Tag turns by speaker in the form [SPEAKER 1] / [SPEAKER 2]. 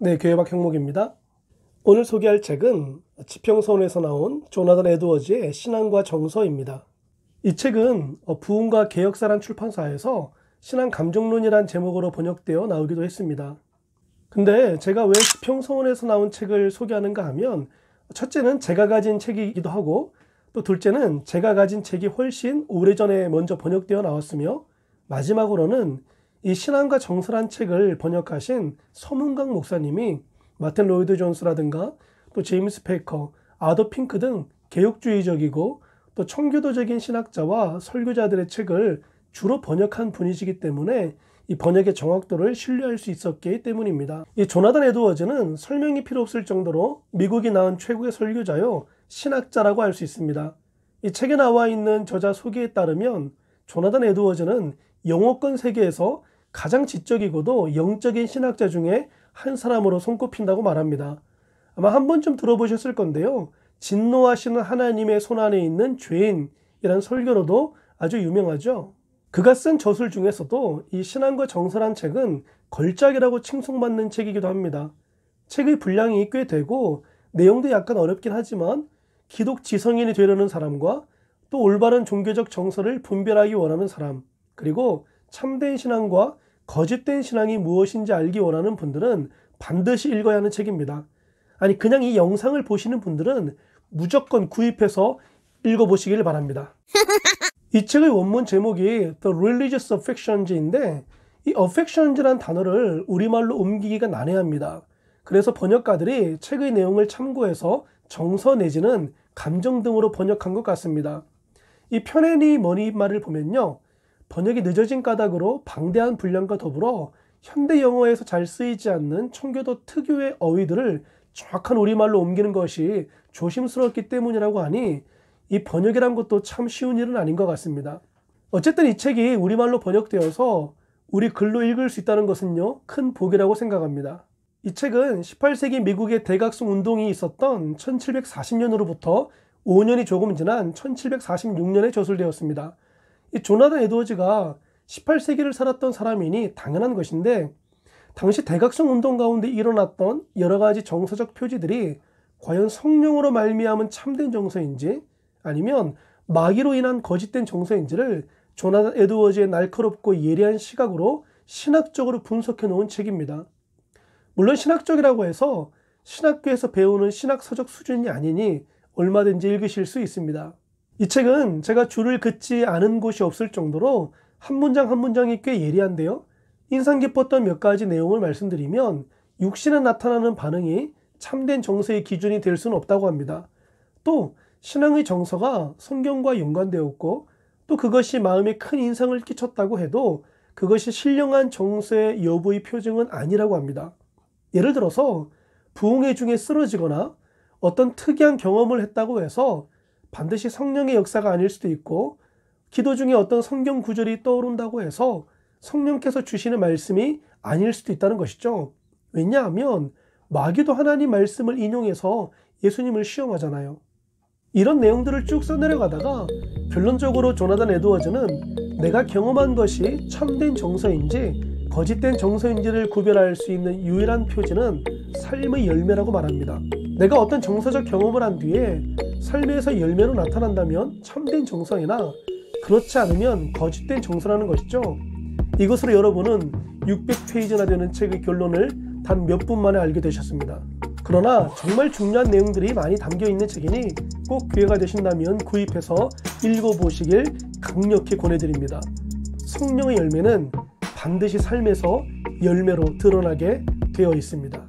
[SPEAKER 1] 네, 교회박 형목입니다. 오늘 소개할 책은 지평선에서 나온 조나단 에드워즈의 신앙과 정서입니다. 이 책은 부흥과 개혁사란 출판사에서 신앙 감정론이란 제목으로 번역되어 나오기도 했습니다. 근데 제가 왜 지평선에서 나온 책을 소개하는가 하면, 첫째는 제가 가진 책이기도 하고, 또 둘째는 제가 가진 책이 훨씬 오래전에 먼저 번역되어 나왔으며, 마지막으로는 이 신앙과 정서란 책을 번역하신 서문강 목사님이 마틴 로이드 존스라든가 또 제임스 페이커, 아더 핑크 등 개혁주의적이고 또 청교도적인 신학자와 설교자들의 책을 주로 번역한 분이시기 때문에 이 번역의 정확도를 신뢰할 수 있었기 때문입니다. 이 조나단 에드워즈는 설명이 필요 없을 정도로 미국이 낳은 최고의 설교자요, 신학자라고 할 수 있습니다. 이 책에 나와 있는 저자 소개에 따르면 조나단 에드워즈는 영어권 세계에서 가장 지적이고도 영적인 신학자 중에 한 사람으로 손꼽힌다고 말합니다. 아마 한 번쯤 들어보셨을 건데요. 진노하시는 하나님의 손안에 있는 죄인이란 설교로도 아주 유명하죠. 그가 쓴 저술 중에서도 이 신앙과 정서란 책은 걸작이라고 칭송받는 책이기도 합니다. 책의 분량이 꽤 되고 내용도 약간 어렵긴 하지만 기독 지성인이 되려는 사람과 또 올바른 종교적 정서를 분별하기 원하는 사람, 그리고 참된 신앙과 거짓된 신앙이 무엇인지 알기 원하는 분들은 반드시 읽어야 하는 책입니다. 아니, 그냥 이 영상을 보시는 분들은 무조건 구입해서 읽어보시길 바랍니다. 이 책의 원문 제목이 The Religious Affections인데, 이 affections란 단어를 우리말로 옮기기가 난해합니다. 그래서 번역가들이 책의 내용을 참고해서 정서 내지는 감정 등으로 번역한 것 같습니다. 이 편애니 머니 말을 보면요, 번역이 늦어진 까닭으로 방대한 분량과 더불어 현대 영어에서 잘 쓰이지 않는 청교도 특유의 어휘들을 정확한 우리말로 옮기는 것이 조심스럽기 때문이라고 하니 이 번역이란 것도 참 쉬운 일은 아닌 것 같습니다. 어쨌든 이 책이 우리말로 번역되어서 우리 글로 읽을 수 있다는 것은요, 큰 복이라고 생각합니다. 이 책은 18세기 미국의 대각성 운동이 있었던 1740년으로부터 5년이 조금 지난 1746년에 저술되었습니다. 이 조나단 에드워즈가 18세기를 살았던 사람이니 당연한 것인데, 당시 대각성 운동 가운데 일어났던 여러 가지 정서적 표지들이 과연 성령으로 말미암은 참된 정서인지 아니면 마귀로 인한 거짓된 정서인지를 조나단 에드워즈의 날카롭고 예리한 시각으로 신학적으로 분석해 놓은 책입니다. 물론 신학적이라고 해서 신학교에서 배우는 신학서적 수준이 아니니 얼마든지 읽으실 수 있습니다. 이 책은 제가 줄을 긋지 않은 곳이 없을 정도로 한 문장 한 문장이 꽤 예리한데요. 인상 깊었던 몇 가지 내용을 말씀드리면, 육신에 나타나는 반응이 참된 정서의 기준이 될 수는 없다고 합니다. 또 신앙의 정서가 성경과 연관되었고, 또 그것이 마음에 큰 인상을 끼쳤다고 해도 그것이 신령한 정서의 여부의 표징은 아니라고 합니다. 예를 들어서 부흥회 중에 쓰러지거나 어떤 특이한 경험을 했다고 해서 반드시 성령의 역사가 아닐 수도 있고, 기도 중에 어떤 성경 구절이 떠오른다고 해서 성령께서 주시는 말씀이 아닐 수도 있다는 것이죠. 왜냐하면 마귀도 하나님 말씀을 인용해서 예수님을 시험하잖아요. 이런 내용들을 쭉 써내려가다가 결론적으로 조나단 에드워즈는 내가 경험한 것이 참된 정서인지 거짓된 정서인지를 구별할 수 있는 유일한 표지는 삶의 열매라고 말합니다. 내가 어떤 정서적 경험을 한 뒤에 삶에서 열매로 나타난다면 참된 정서이나 그렇지 않으면 거짓된 정서라는 것이죠. 이것으로 여러분은 600페이지나 되는 책의 결론을 단 몇 분 만에 알게 되셨습니다. 그러나 정말 중요한 내용들이 많이 담겨있는 책이니 꼭 기회가 되신다면 구입해서 읽어보시길 강력히 권해드립니다. 성령의 열매는 반드시 삶에서 열매로 드러나게 되어 있습니다.